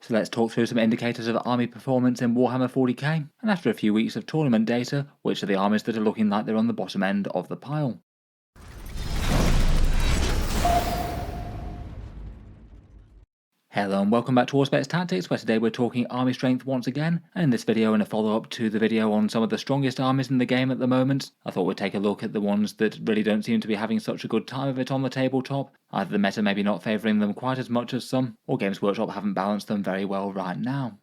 So let's talk through some indicators of army performance in Warhammer 40k, and after a few weeks of tournament data, which are the armies that are looking like they're on the bottom end of the pile. Hello and welcome back to Auspex Tactics, where today we're talking army strength once again, and in this video and a follow-up to the video on some of the strongest armies in the game at the moment, I thought we'd take a look at the ones that really don't seem to be having such a good time of it on the tabletop. Either the meta maybe not favouring them quite as much as some, or Games Workshop haven't balanced them very well right now.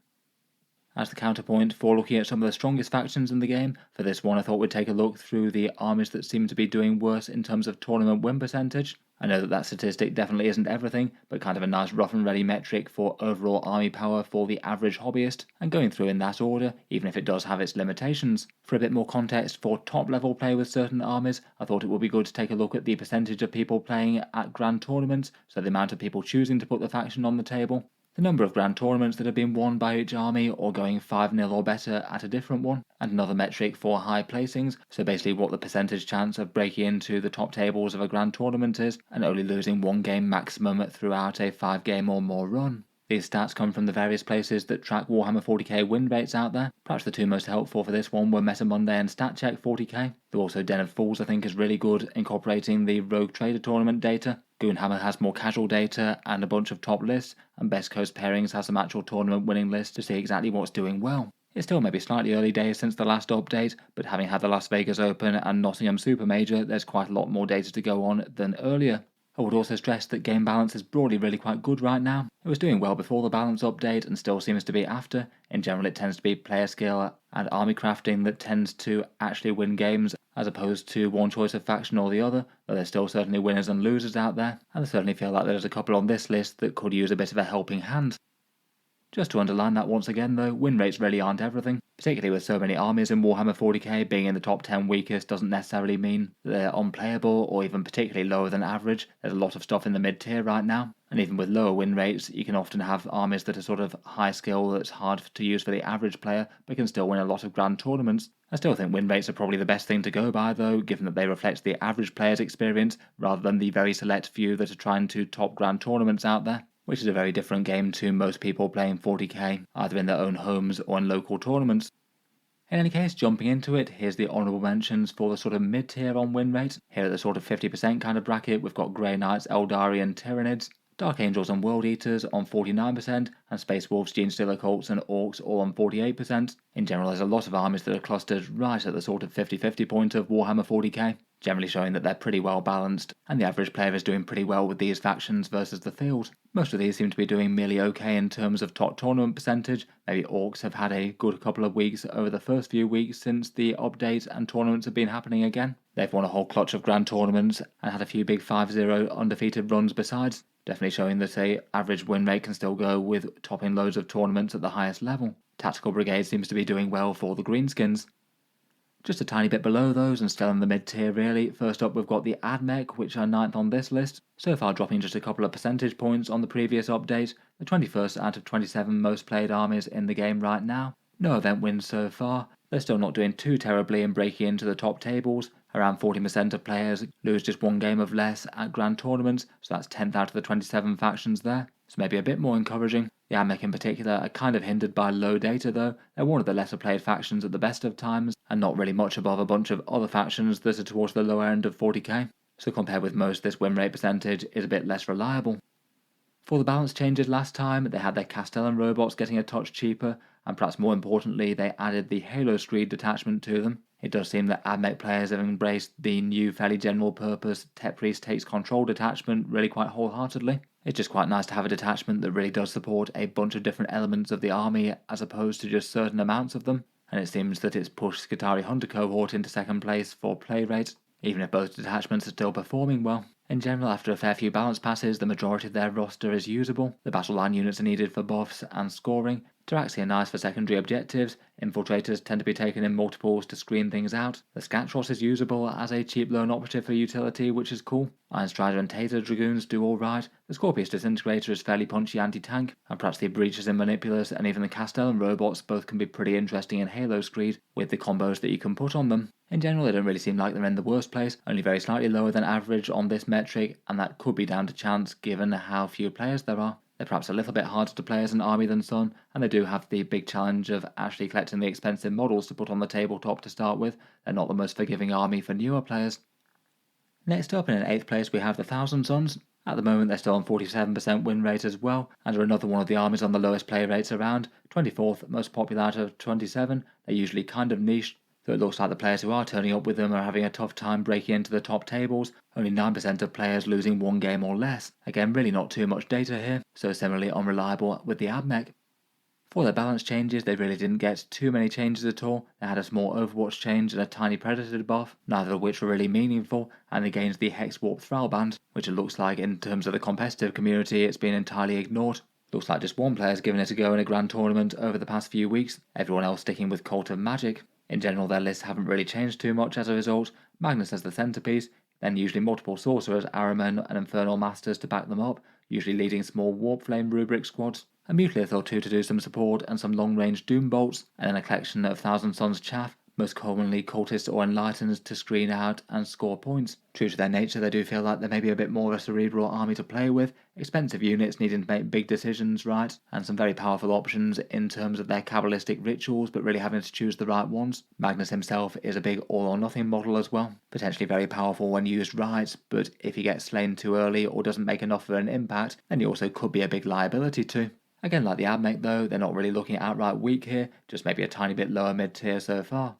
As the counterpoint for looking at some of the strongest factions in the game, for this one I thought we'd take a look through the armies that seem to be doing worse in terms of tournament win percentage. I know that statistic definitely isn't everything, but kind of a nice rough and ready metric for overall army power for the average hobbyist, and going through in that order, even if it does have its limitations. For a bit more context for top level play with certain armies, I thought it would be good to take a look at the percentage of people playing at grand tournaments, so the amount of people choosing to put the faction on the table, the number of grand tournaments that have been won by each army or going 5-0 or better at a different one, and another metric for high placings, so basically what the percentage chance of breaking into the top tables of a grand tournament is, and only losing one game maximum throughout a 5-game or more run. These stats come from the various places that track Warhammer 40k win rates out there. Perhaps the two most helpful for this one were Meta Monday and StatCheck 40k, though also Den of Fools I think is really good incorporating the Rogue Trader tournament data. Goonhammer has more casual data and a bunch of top lists, and Best Coast Pairings has some actual tournament winning lists to see exactly what's doing well. It's still maybe slightly early days since the last update, but having had the Las Vegas Open and Nottingham Super Major, there's quite a lot more data to go on than earlier. I would also stress that game balance is broadly really quite good right now. It was doing well before the balance update and still seems to be after. In general it tends to be player skill and army crafting that tends to actually win games, as opposed to one choice of faction or the other, though there's still certainly winners and losers out there, and I certainly feel like there's a couple on this list that could use a bit of a helping hand. Just to underline that once again though, win rates really aren't everything. Particularly with so many armies in Warhammer 40k, being in the top 10 weakest doesn't necessarily mean they're unplayable or even particularly lower than average. There's a lot of stuff in the mid tier right now, and even with lower win rates you can often have armies that are sort of high skill that's hard to use for the average player but can still win a lot of grand tournaments. I still think win rates are probably the best thing to go by though, given that they reflect the average player's experience rather than the very select few that are trying to top grand tournaments out there, which is a very different game to most people playing 40k, either in their own homes or in local tournaments. In any case, jumping into it, here's the honourable mentions for the sort of mid-tier on win rate. Here at the sort of 50% kind of bracket, we've got Grey Knights, Eldari and Tyranids, Dark Angels and World Eaters on 49%, and Space Wolves, Genestealer Cults and Orcs all on 48%. In general, there's a lot of armies that are clustered right at the sort of 50-50 point of Warhammer 40k, generally showing that they're pretty well balanced, and the average player is doing pretty well with these factions versus the field. Most of these seem to be doing merely okay in terms of top tournament percentage. Maybe Orcs have had a good couple of weeks over the first few weeks since the update and tournaments have been happening again. They've won a whole clutch of grand tournaments and had a few big 5-0 undefeated runs besides, definitely showing that a average win rate can still go with topping loads of tournaments at the highest level. Tactical Brigade seems to be doing well for the Greenskins. Just a tiny bit below those and still in the mid-tier really. First up we've got the Admech, which are 9th on this list, so far dropping just a couple of percentage points on the previous update, the 21st out of 27 most played armies in the game right now. No event wins so far. They're still not doing too terribly in breaking into the top tables. Around 40% of players lose just one game of less at grand tournaments, so that's 10th out of the 27 factions there, so maybe a bit more encouraging. The Admech in particular are kind of hindered by low data though. They're one of the lesser played factions at the best of times, and not really much above a bunch of other factions that are towards the lower end of 40k, so compared with most this win rate percentage is a bit less reliable. For the balance changes last time, they had their Castellan robots getting a touch cheaper, and perhaps more importantly they added the Halo Screed detachment to them. It does seem that Admech players have embraced the new fairly general purpose Tech Priest Takes Control detachment really quite wholeheartedly. It's just quite nice to have a detachment that really does support a bunch of different elements of the army as opposed to just certain amounts of them, and it seems that it's pushed Skitarii Hunter cohort into second place for play rate, even if both detachments are still performing well. In general, after a fair few balance passes, the majority of their roster is usable. The battle line units are needed for buffs and scoring. Taraxi are nice for secondary objectives. Infiltrators tend to be taken in multiples to screen things out. The Scatros is usable as a cheap lone operative for utility, which is cool. Iron Strider and Taser Dragoons do alright. The Scorpius Disintegrator is fairly punchy anti-tank, and perhaps the Breaches and Manipulus and even the Castellan robots both can be pretty interesting in Halo Screed with the combos that you can put on them. In general, they don't really seem like they're in the worst place, only very slightly lower than average on this metric, and that could be down to chance given how few players there are. They're perhaps a little bit harder to play as an army than some, and they do have the big challenge of actually collecting the expensive models to put on the tabletop to start with. They're not the most forgiving army for newer players. Next up, in 8th place, we have the Thousand Sons. At the moment, they're still on 47% win rate as well, and are another one of the armies on the lowest play rates around. 24th most popular out of 27. They're usually kind of niche, though it looks like the players who are turning up with them are having a tough time breaking into the top tables. Only 9% of players losing one game or less. Again, really not too much data here, so similarly unreliable with the Admech. For their balance changes, they really didn't get too many changes at all. They had a small Overwatch change and a tiny Predator buff, neither of which were really meaningful, and they gained the Hex Warp Thrall band, which it looks like in terms of the competitive community it's been entirely ignored. Looks like just one player's given it a go in a grand tournament over the past few weeks, everyone else sticking with Cult of Magic. In general, their lists haven't really changed too much as a result. Magnus as the centrepiece, then usually multiple sorcerers, arrowmen and infernal masters to back them up, usually leading small warp flame rubric squads, a Muthlith or two to do some support and some long-range doom bolts, and then a collection of Thousand Sons chaff, most commonly cultists or enlightened, to screen out and score points. True to their nature, they do feel like they may be a bit more of a cerebral army to play with, expensive units needing to make big decisions right, and some very powerful options in terms of their Kabbalistic rituals, but really having to choose the right ones. Magnus himself is a big all-or-nothing model as well, potentially very powerful when used right, but if he gets slain too early or doesn't make enough of an impact, then he also could be a big liability too. Again, like the Admech though, they're not really looking outright weak here, just maybe a tiny bit lower mid-tier so far.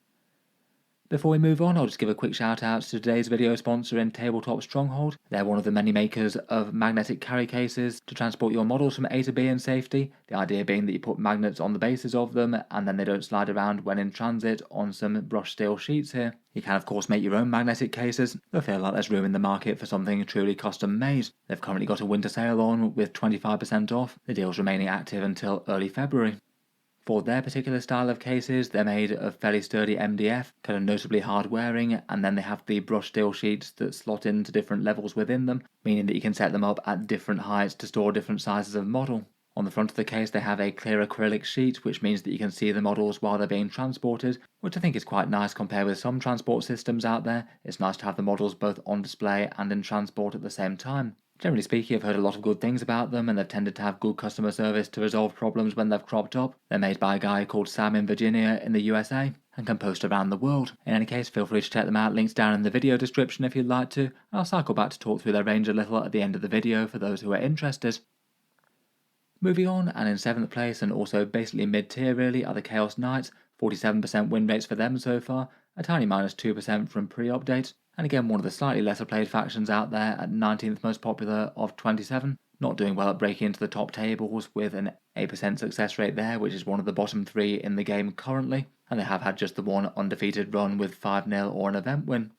Before we move on, I'll just give a quick shout out to today's video sponsor in Tabletop Stronghold. They're one of the many makers of magnetic carry cases to transport your models from A to B in safety, the idea being that you put magnets on the bases of them and then they don't slide around when in transit on some brushed steel sheets here. You can of course make your own magnetic cases, though I feel like there's room in the market for something truly custom made. They've currently got a winter sale on with 25% off, the deal's remaining active until early February. For their particular style of cases, they're made of fairly sturdy MDF, kind of notably hard wearing, and then they have the brushed steel sheets that slot into different levels within them, meaning that you can set them up at different heights to store different sizes of model. On the front of the case they have a clear acrylic sheet, which means that you can see the models while they're being transported, which I think is quite nice compared with some transport systems out there. It's nice to have the models both on display and in transport at the same time. Generally speaking, I've heard a lot of good things about them, and they've tended to have good customer service to resolve problems when they've cropped up. They're made by a guy called Sam in Virginia in the USA, and can post around the world. In any case, feel free to check them out, links down in the video description if you'd like to, and I'll cycle back to talk through their range a little at the end of the video for those who are interested. Moving on, and in 7th place, and also basically mid-tier really, are the Chaos Knights, 47% win rates for them so far, a tiny minus 2% from pre-update, and again one of the slightly lesser played factions out there at 19th most popular of 27, not doing well at breaking into the top tables with an 8% success rate there, which is one of the bottom 3 in the game currently, and they have had just the one undefeated run with 5-0 or an event win.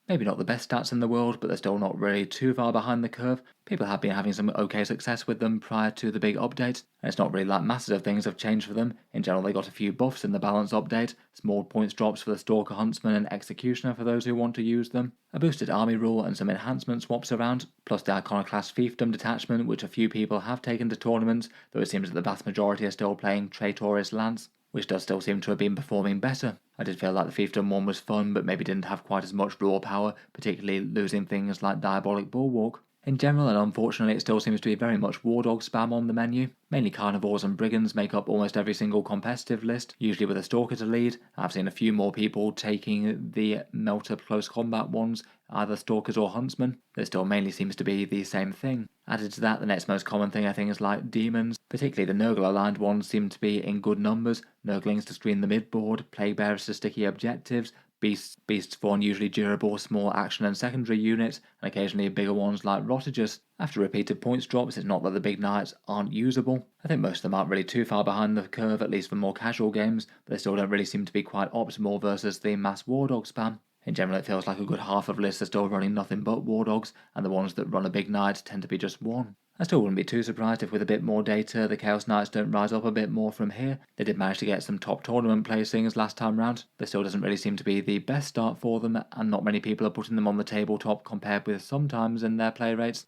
Maybe not the best stats in the world, but they're still not really too far behind the curve. People have been having some okay success with them prior to the big update, and it's not really like massive things have changed for them. In general, they got a few buffs in the balance update, small points drops for the Stalker, Huntsman and Executioner for those who want to use them, a boosted army rule and some enhancement swaps around, plus the Iconoclast Fiefdom detachment, which a few people have taken to tournaments, though it seems that the vast majority are still playing Traitorous Lance, which does still seem to have been performing better. I did feel like the Fiefdom one was fun, but maybe didn't have quite as much raw power, particularly losing things like Diabolic Bulwark. In general, and unfortunately, it still seems to be very much War Dog spam on the menu. Mainly Carnivores and Brigands make up almost every single competitive list, usually with a Stalker to lead. I've seen a few more people taking the Melter close combat ones, either Stalkers or Huntsmen. It still mainly seems to be the same thing. Added to that, the next most common thing I think is like Demons, particularly the Nurgle aligned ones seem to be in good numbers. Nurglings to screen the midboard, Plague Bearers to sticky objectives, Beasts spawn usually durable, small action and secondary units, and occasionally bigger ones like Rottagers. After repeated points drops, it's not that the big knights aren't usable. I think most of them aren't really too far behind the curve, at least for more casual games, but they still don't really seem to be quite optimal versus the mass War Dog spam. In general, it feels like a good half of lists are still running nothing but War Dogs, and the ones that run a big knight tend to be just one. I still wouldn't be too surprised if with a bit more data the Chaos Knights don't rise up a bit more from here. They did manage to get some top tournament placings last time round. There still doesn't really seem to be the best start for them, and not many people are putting them on the tabletop compared with sometimes in their play rates.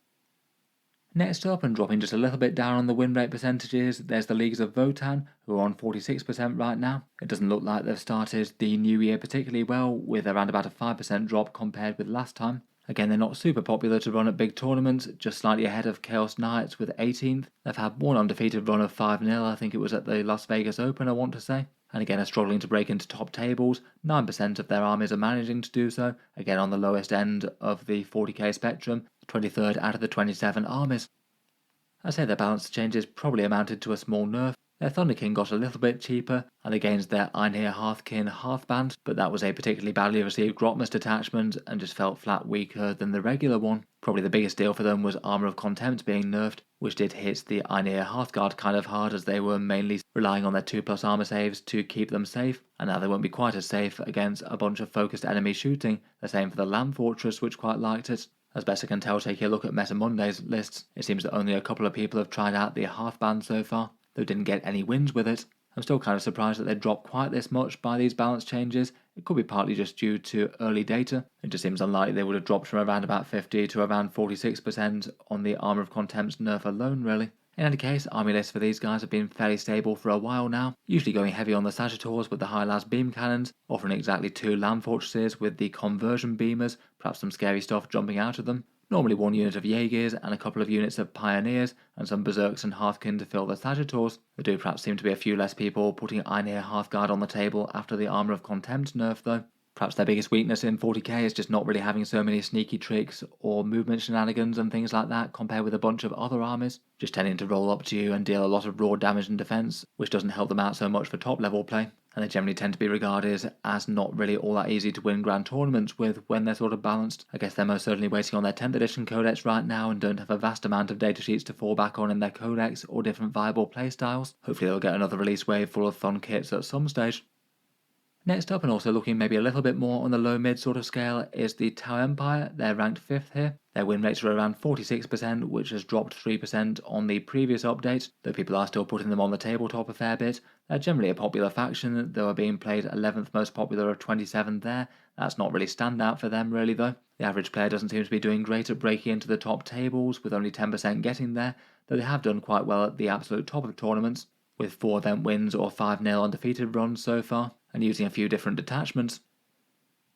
Next up, and dropping just a little bit down on the win rate percentages, there's the leagues of Votann, who are on 46% right now. It doesn't look like they've started the new year particularly well, with around about a 5% drop compared with last time. Again, they're not super popular to run at big tournaments, just slightly ahead of Chaos Knights with 18th. They've had one undefeated run of 5-0, I think it was at the Las Vegas Open, I want to say. And again, are struggling to break into top tables. 9% of their armies are managing to do so, again on the lowest end of the 40k spectrum, 23rd out of the 27 armies. I'd say their balance changes probably amounted to a small nerf. Their Thunder King got a little bit cheaper, and they gained their Einhir Hearthkin Hearthband, but that was a particularly badly received Grotmust detachment and just felt flat weaker than the regular one. Probably the biggest deal for them was Armour of Contempt being nerfed, which did hit the Einhir Hearthguard kind of hard as they were mainly relying on their 2+ armour saves to keep them safe, and now they won't be quite as safe against a bunch of focused enemy shooting. The same for the Land Fortress, which quite liked it. As best I can tell, taking a look at Meta Monday's lists, it seems that only a couple of people have tried out the Hearthband so far, though didn't get any wins with it. I'm still kind of surprised that they dropped quite this much by these balance changes. It could be partly just due to early data. It just seems unlikely they would have dropped from around about 50 to around 46% on the Armour of Contempt's nerf alone, really. In any case, army lists for these guys have been fairly stable for a while now, usually going heavy on the Sagittars with the high las beam cannons, offering exactly 2 land fortresses with the conversion beamers, perhaps some scary stuff jumping out of them. Normally 1 unit of Jaegers and a couple of units of Pioneers, and some Berserks and Hearthkin to fill the Sagittars. There do perhaps seem to be a few less people putting Einhir Hearthguard on the table after the Armour of Contempt nerf though. Perhaps their biggest weakness in 40k is just not really having so many sneaky tricks or movement shenanigans and things like that compared with a bunch of other armies, just tending to roll up to you and deal a lot of raw damage and defense, which doesn't help them out so much for top level play, and they generally tend to be regarded as not really all that easy to win grand tournaments with when they're sort of balanced. I guess they're most certainly waiting on their 10th edition codex right now and don't have a vast amount of datasheets to fall back on in their codex or different viable playstyles. Hopefully they'll get another release wave full of fun kits at some stage. Next up, and also looking maybe a little bit more on the low-mid sort of scale, is the Tau Empire. They're ranked 5th here. Their win rates are around 46%, which has dropped 3% on the previous update, though people are still putting them on the tabletop a fair bit. They're generally a popular faction, though are being played 11th most popular of 27 there. That's not really standout for them really though. The average player doesn't seem to be doing great at breaking into the top tables, with only 10% getting there, though they have done quite well at the absolute top of tournaments, with 4 event wins or 5-0 undefeated runs so far, and using a few different detachments.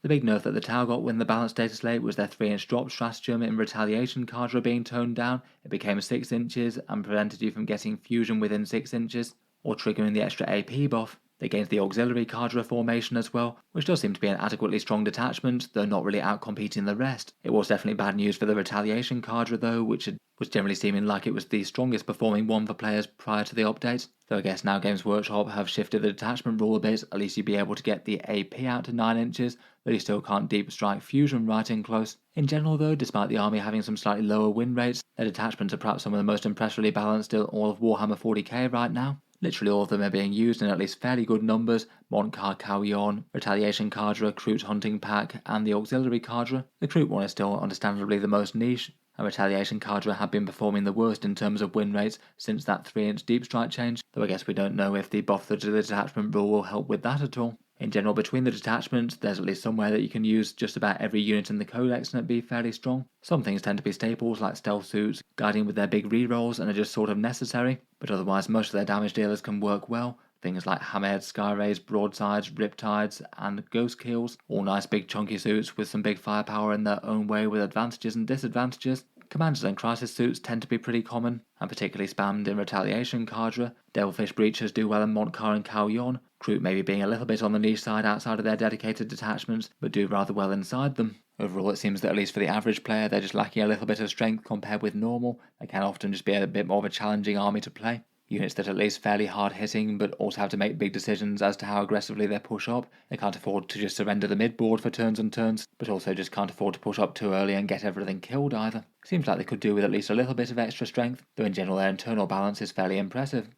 The big nerf that the Tau got when the balanced data slate was their 3-inch drop stratagem in Retaliation Cadre being toned down. It became 6 inches and prevented you from getting fusion within 6 inches, or triggering the extra AP buff. They gained the auxiliary Cadre formation as well, which does seem to be an adequately strong detachment, though not really outcompeting the rest. It was definitely bad news for the Retaliation Cadre though, which was generally seeming like it was the strongest performing one for players prior to the update. Though I guess now Games Workshop have shifted the detachment rule a bit, at least you'd be able to get the AP out to 9 inches, though you still can't deep strike fusion right in close. In general though, despite the army having some slightly lower win rates, their detachments are perhaps some of the most impressively balanced in all of Warhammer 40k right now. Literally all of them are being used in at least fairly good numbers: Montcar Cawion, Retaliation Cadre, Kroot Hunting Pack, and the Auxiliary Cadre. The Kroot one is still understandably the most niche, and Retaliation Cadre have been performing the worst in terms of win rates since that 3-inch deep strike change, though I guess we don't know if the buff to the detachment rule will help with that at all. In general, between the detachments, there's at least somewhere that you can use just about every unit in the codex and it'd be fairly strong. Some things tend to be staples like stealth suits, guiding with their big rerolls and are just sort of necessary, but otherwise most of their damage dealers can work well. Things like Hammerheads, Skyrays, Broadsides, Riptides, and Ghost Kills, all nice big chunky suits with some big firepower in their own way with advantages and disadvantages. Commanders and Crisis suits tend to be pretty common, and particularly spammed in Retaliation Cadre. Devilfish Breachers do well in Montcar and Cawion, Kroot maybe being a little bit on the niche side outside of their dedicated detachments, but do rather well inside them. Overall it seems that at least for the average player they're just lacking a little bit of strength compared with normal. They can often just be a bit more of a challenging army to play. Units that are at least fairly hard hitting but also have to make big decisions as to how aggressively they push up. They can't afford to just surrender the mid-board for turns and turns, but also just can't afford to push up too early and get everything killed either. Seems like they could do with at least a little bit of extra strength, though in general their internal balance is fairly impressive.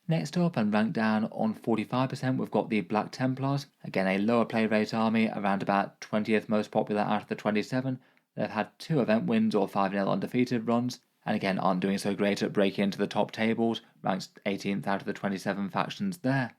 Next up, and ranked down on 45%, we've got the Black Templars. Again, a lower play rate army, around about 20th most popular out of the 27. They've had 2 event wins or 5-0 undefeated runs, and again aren't doing so great at breaking into the top tables, ranked 18th out of the 27 factions there.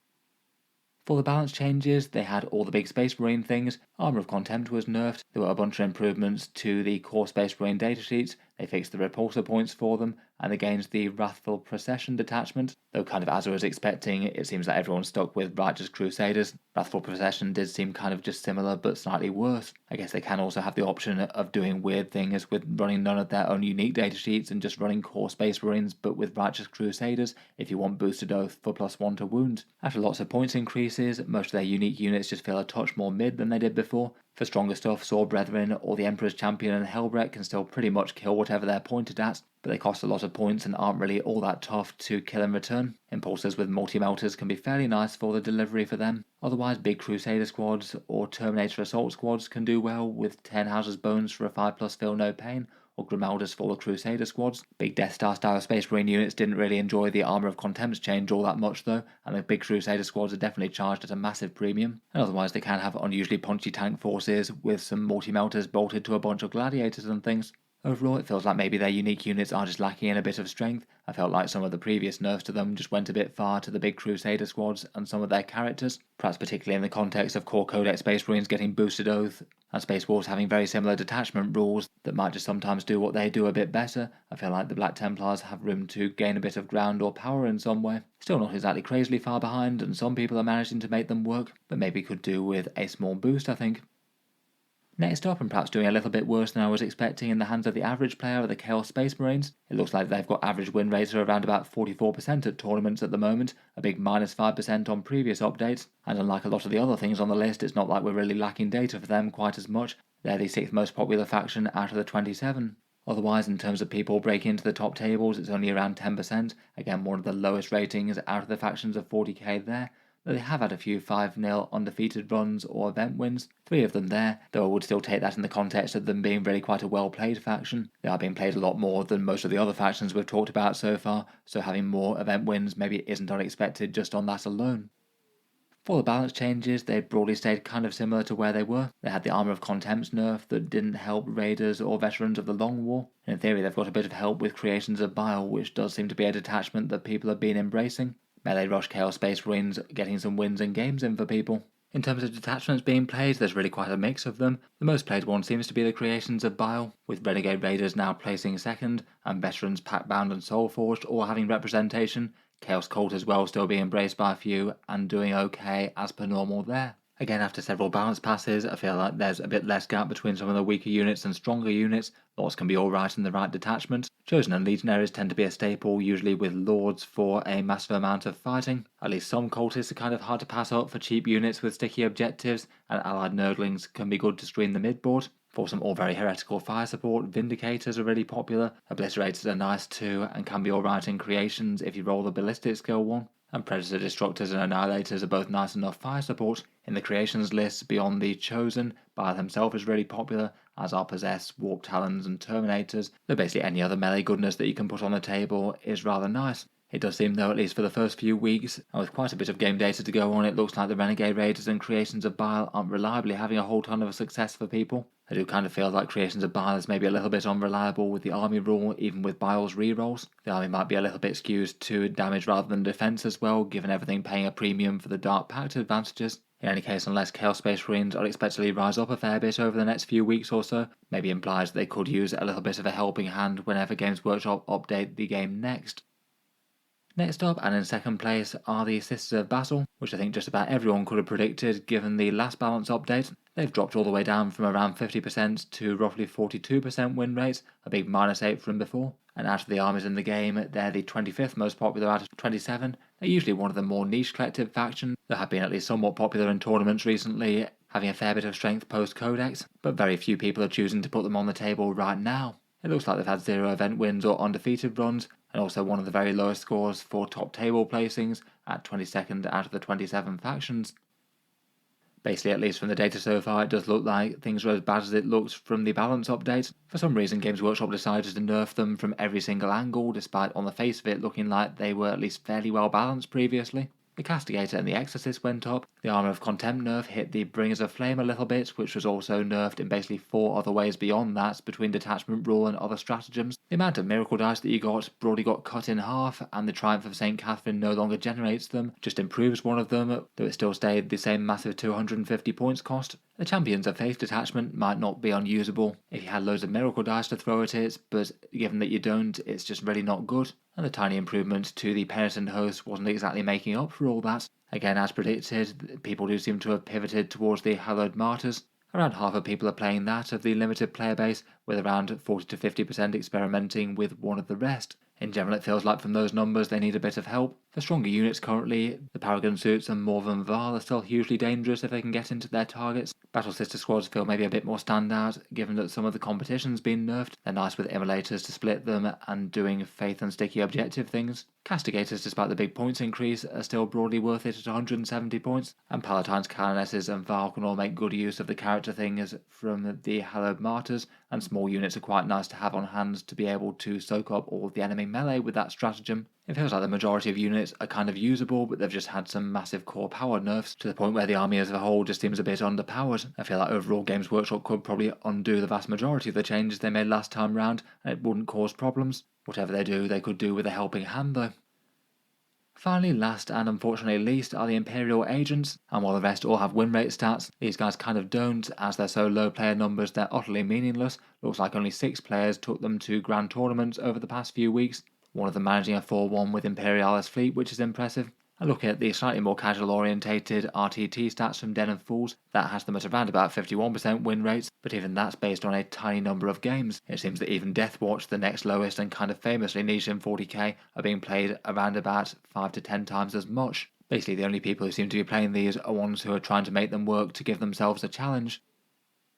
For the balance changes, they had all the big Space Marine things. Armour of Contempt was nerfed, there were a bunch of improvements to the core Space Marine datasheets, they fixed the repulsor points for them, and against the Wrathful Procession detachment, though kind of as I was expecting, it seems that everyone's stuck with Righteous Crusaders. Wrathful Procession did seem kind of just similar but slightly worse. I guess they can also have the option of doing weird things with running none of their own unique datasheets and just running core Space Marines but with Righteous Crusaders if you want boosted oath for +1 to wound. After lots of points increases, most of their unique units just feel a touch more mid than they did before. For stronger stuff, Sword Brethren or the Emperor's Champion and Helbrecht can still pretty much kill whatever they're pointed at, but they cost a lot of points and aren't really all that tough to kill in return. Impulsors with multi-melters can be fairly nice for the delivery for them. Otherwise, big Crusader squads or Terminator Assault squads can do well with 10 Houses Bones for a 5+ feel no pain, or Grimaldus for the Crusader squads. Big Death Star style Space Marine units didn't really enjoy the Armour of Contempt's change all that much though, and the big Crusader squads are definitely charged at a massive premium. And otherwise they can have unusually punchy tank forces with some multi-melters bolted to a bunch of gladiators and things. Overall, it feels like maybe their unique units are just lacking in a bit of strength. I felt like some of the previous nerfs to them just went a bit far to the big Crusader squads and some of their characters, perhaps particularly in the context of core Codex Space Marines getting boosted oath and Space Wolves having very similar detachment rules that might just sometimes do what they do a bit better. I feel like the Black Templars have room to gain a bit of ground or power in some way. Still not exactly crazily far behind, and some people are managing to make them work, but maybe could do with a small boost, I think. Next up, and perhaps doing a little bit worse than I was expecting in the hands of the average player, are the Chaos Space Marines. It looks like they've got average win rates of around about 44% at tournaments at the moment, a big -5% on previous updates, and unlike a lot of the other things on the list, it's not like we're really lacking data for them quite as much. They're the 6th most popular faction out of the 27. Otherwise, in terms of people breaking into the top tables, it's only around 10%, again one of the lowest ratings out of the factions of 40k there. They have had a few 5-0 undefeated runs or event wins, 3 of them there, though I would still take that in the context of them being really quite a well-played faction. They are being played a lot more than most of the other factions we've talked about so far, so having more event wins maybe isn't unexpected just on that alone. For the balance changes, they broadly stayed kind of similar to where they were. They had the Armour of Contempt's nerf that didn't help raiders or veterans of the Long War. In theory, they've got a bit of help with Creations of Bile, which does seem to be a detachment that people have been embracing. Melee Rush Chaos Space Marines getting some wins and games in for people. In terms of detachments being played, there's really quite a mix of them. The most played one seems to be the Creations of Bile, with Renegade Raiders now placing second, and veterans Packbound and Soulforged all having representation. Chaos Cult as well still being embraced by a few and doing okay as per normal there. Again, after several balance passes, I feel like there's a bit less gap between some of the weaker units and stronger units. Lots can be alright in the right detachment. Chosen and Legionaries tend to be a staple, usually with Lords for a massive amount of fighting. At least some cultists are kind of hard to pass up for cheap units with sticky objectives, and allied nerdlings can be good to screen the midboard. For some all very heretical fire support, Vindicators are really popular, Obliterators are nice too, and can be alright in creations if you roll the ballistic skill one. And Predator Destructors and Annihilators are both nice enough fire support. In the creations list beyond the Chosen, Bile himself is really popular, as are Possessed, Warp Talons and Terminators, though basically any other melee goodness that you can put on the table is rather nice. It does seem though, at least for the first few weeks, and with quite a bit of game data to go on, it looks like the Renegade Raiders and Creations of Bile aren't reliably having a whole ton of success for people. I do kind of feel like Creations of Bile is maybe a little bit unreliable with the army rule, even with Bile's rerolls. The army might be a little bit skewed to damage rather than defense as well, given everything paying a premium for the Dark Pact advantages. In any case, unless Chaos Space Marines are expected to rise up a fair bit over the next few weeks or so, maybe implies they could use a little bit of a helping hand whenever Games Workshop update the game next. Next up, and in second place, are the Sisters of Battle, which I think just about everyone could have predicted given the last balance update. They've dropped all the way down from around 50% to roughly 42% win rate, a big -8 from before. And out of the armies in the game, they're the 25th most popular out of 27. They're usually one of the more niche collective factions that have been at least somewhat popular in tournaments recently, having a fair bit of strength post-Codex, but very few people are choosing to put them on the table right now. It looks like they've had 0 event wins or undefeated runs, and also one of the very lowest scores for top table placings at 22nd out of the 27 factions. Basically, at least from the data so far, it does look like things are as bad as it looked from the balance update. For some reason, Games Workshop decided to nerf them from every single angle, despite on the face of it looking like they were at least fairly well balanced previously. The Castigator and the Exorcist went up, the Armour of Contempt nerf hit the Bringers of Flame a little bit, which was also nerfed in basically 4 other ways beyond that between detachment rule and other stratagems. The amount of miracle dice that you got broadly got cut in half, and the Triumph of St. Catherine no longer generates them, just improves one of them, though it still stayed the same massive 250 points cost. The Champions of Faith detachment might not be unusable if you had loads of miracle dice to throw at it, but given that you don't, it's just really not good, and the tiny improvement to the Penitent Host wasn't exactly making up for all that. Again, as predicted, people do seem to have pivoted towards the Hallowed Martyrs. Around half of people are playing that of the limited player base, with around 40 to 50% experimenting with one of the rest. In general, it feels like from those numbers they need a bit of help. For stronger units currently, the Paragon suits and More Than Val are still hugely dangerous if they can get into their targets. Battle Sister squads feel maybe a bit more standout, given that some of the competition's been nerfed. They're nice with immolators to split them and doing faith and sticky objective things. Castigators, despite the big points increase, are still broadly worth it at 170 points, and Paladins, Canonesses and Val can all make good use of the character things from the Hallowed Martyrs, and small units are quite nice to have on hand to be able to soak up all of the enemy melee with that stratagem. It feels like the majority of units are kind of usable, but they've just had some massive core power nerfs, to the point where the army as a whole just seems a bit underpowered. I feel like overall Games Workshop could probably undo the vast majority of the changes they made last time round, and it wouldn't cause problems. Whatever they do, they could do with a helping hand though. Finally, last and unfortunately least are the Imperial Agents, and while the rest all have win rate stats, these guys kind of don't, as they're so low player numbers they're utterly meaningless. Looks like only 6 players took them to grand tournaments over the past few weeks, one of them managing a 4-1 with Imperialis fleet, which is impressive. And looking at the slightly more casual orientated RTT stats from Den of Fools, that has them at around about 51% win rates, but even that's based on a tiny number of games. It seems that even Deathwatch, the next lowest and kind of famously niche in 40k, are being played around about 5 to 10 times as much. Basically the only people who seem to be playing these are ones who are trying to make them work to give themselves a challenge.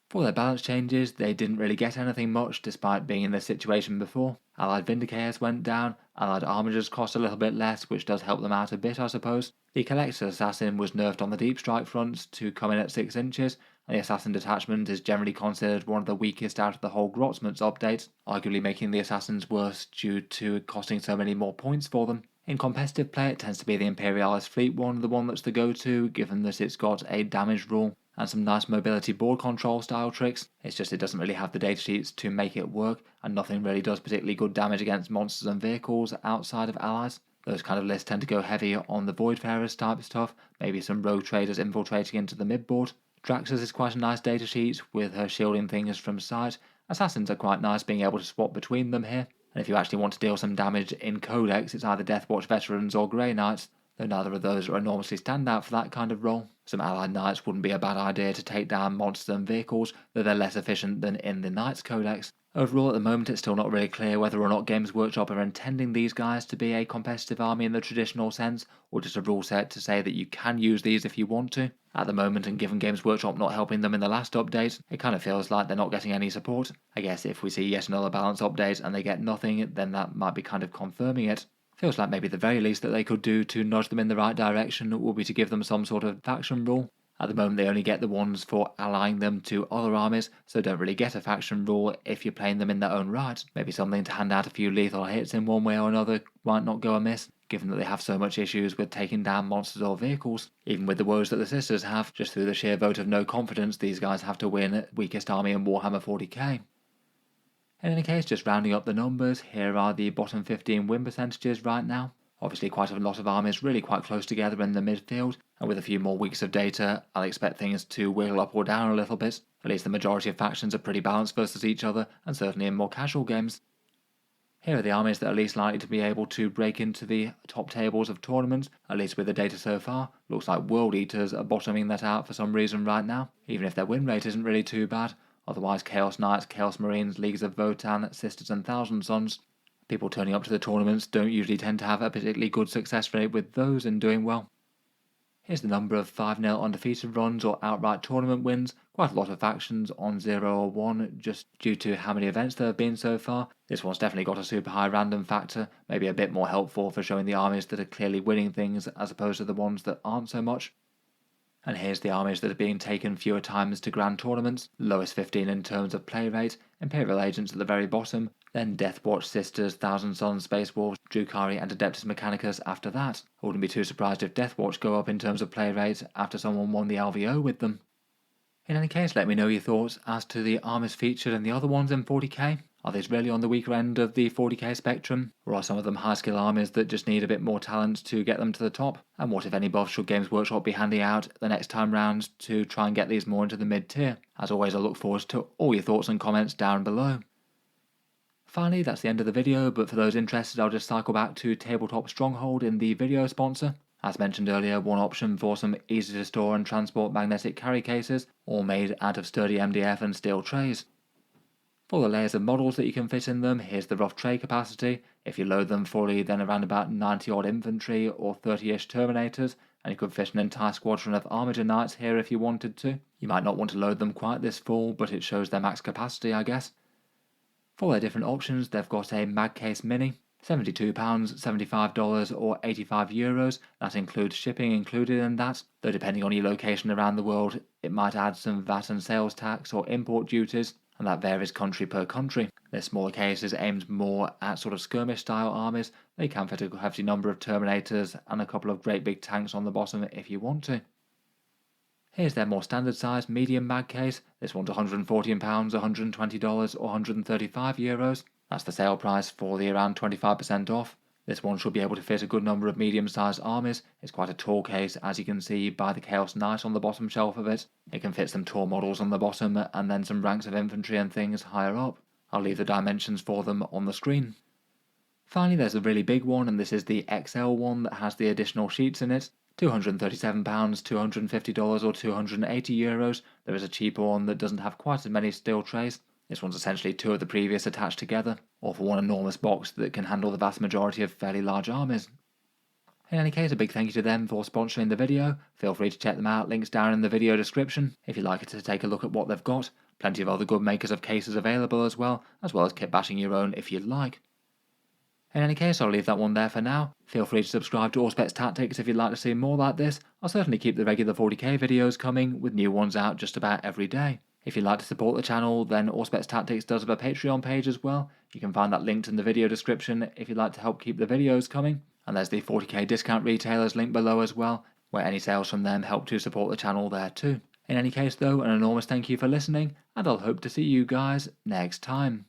For their balance changes, they didn't really get anything much despite being in this situation before. Allied Vindicators went down, Allied Armigers cost a little bit less, which does help them out a bit I suppose. The Collector Assassin was nerfed on the deep strike front to come in at 6 inches, and the Assassin detachment is generally considered one of the weakest out of the whole Grotzmans update, arguably making the Assassins worse due to costing so many more points for them. In competitive play, it tends to be the Imperialis fleet one, the one that's the go-to, given that it's got a damage rule and some nice mobility board control style tricks. It's just it doesn't really have the datasheets to make it work, and nothing really does particularly good damage against monsters and vehicles outside of allies. Those kind of lists tend to go heavy on the Voidfarers type stuff, maybe some rogue traders infiltrating into the midboard. Draxus is quite a nice datasheet with her shielding things from sight. Assassins are quite nice being able to swap between them here, and if you actually want to deal some damage in Codex, it's either Deathwatch Veterans or Grey Knights, though neither of those are enormously standout for that kind of role. Some Allied Knights wouldn't be a bad idea to take down monsters and vehicles, though they're less efficient than in the Knights Codex. Overall, at the moment, it's still not really clear whether or not Games Workshop are intending these guys to be a competitive army in the traditional sense, or just a rule set to say that you can use these if you want to. At the moment, and given Games Workshop not helping them in the last update, it kind of feels like they're not getting any support. I guess if we see yet another balance update and they get nothing, then that might be kind of confirming it. Feels like maybe the very least that they could do to nudge them in the right direction would be to give them some sort of faction rule. At the moment they only get the ones for allying them to other armies, so don't really get a faction rule if you're playing them in their own right. Maybe something to hand out a few lethal hits in one way or another might not go amiss, given that they have so much issues with taking down monsters or vehicles. Even with the woes that the Sisters have, just through the sheer vote of no confidence, these guys have to win weakest army in Warhammer 40k. In any case, just rounding up the numbers, here are the bottom 15 win percentages right now. Obviously quite a lot of armies really quite close together in the midfield, and with a few more weeks of data, I'll expect things to wiggle up or down a little bit. At least the majority of factions are pretty balanced versus each other, and certainly in more casual games. Here are the armies that are least likely to be able to break into the top tables of tournaments, at least with the data so far. Looks like World Eaters are bottoming that out for some reason right now, even if their win rate isn't really too bad. Otherwise, Chaos Knights, Chaos Marines, Leagues of Votann, Sisters and Thousand Sons. People turning up to the tournaments don't usually tend to have a particularly good success rate with those and doing well. Here's the number of 5-0 undefeated runs or outright tournament wins. Quite a lot of factions on 0 or 1 just due to how many events there have been so far. This one's definitely got a super high random factor, maybe a bit more helpful for showing the armies that are clearly winning things as opposed to the ones that aren't so much. And here's the armies that are being taken fewer times to grand tournaments, lowest 15 in terms of play rate, Imperial Agents at the very bottom, then Deathwatch, Sisters, Thousand Sons, Space Wolves, Drukhari and Adeptus Mechanicus after that. I wouldn't be too surprised if Deathwatch go up in terms of play rate after someone won the LVO with them. In any case, let me know your thoughts as to the armies featured and the other ones in 40k. Are these really on the weaker end of the 40k spectrum? Or are some of them high-skill armies that just need a bit more talent to get them to the top? And what, if any, buffs should Games Workshop be handing out the next time round to try and get these more into the mid-tier? As always, I look forward to all your thoughts and comments down below. Finally, that's the end of the video, but for those interested, I'll just cycle back to Tabletop Stronghold in the video sponsor. As mentioned earlier, one option for some easy to store and transport magnetic carry cases, all made out of sturdy MDF and steel trays. For the layers of models that you can fit in them, here's the rough tray capacity. If you load them fully, then around about 90 odd infantry or 30ish Terminators, and you could fit an entire squadron of Armiger Knights here if you wanted to. You might not want to load them quite this full, but it shows their max capacity, I guess. For their different options, they've got a mag case mini, £72, $75 or €85. That includes shipping included in that, though depending on your location around the world, it might add some VAT and sales tax or import duties, and that varies country per country. This smaller case is aimed more at sort of skirmish style armies. They can fit a hefty number of Terminators and a couple of great big tanks on the bottom if you want to. Here's their more standard size medium mag case. This one's £114, $120 or €135. That's the sale price for the around 25% off. This one should be able to fit a good number of medium-sized armies. It's quite a tall case, as you can see by the Chaos Knight on the bottom shelf of it. It can fit some tall models on the bottom and then some ranks of infantry and things higher up. I'll leave the dimensions for them on the screen. Finally, there's a really big one, and this is the XL one that has the additional sheets in it. £237, $250 or €280. There is a cheaper one that doesn't have quite as many steel trays. This one's essentially two of the previous attached together, all for one enormous box that can handle the vast majority of fairly large armies. In any case, a big thank you to them for sponsoring the video. Feel free to check them out, links down in the video description if you'd like to take a look at what they've got. Plenty of other good makers of cases available as well as kit bashing your own if you'd like. In any case, I'll leave that one there for now. Feel free to subscribe to Auspex Tactics if you'd like to see more like this. I'll certainly keep the regular 40k videos coming, with new ones out just about every day. If you'd like to support the channel, then Auspex Tactics does have a Patreon page as well. You can find that linked in the video description if you'd like to help keep the videos coming. And there's the 40k discount retailers link below as well, where any sales from them help to support the channel there too. In any case though, an enormous thank you for listening, and I'll hope to see you guys next time.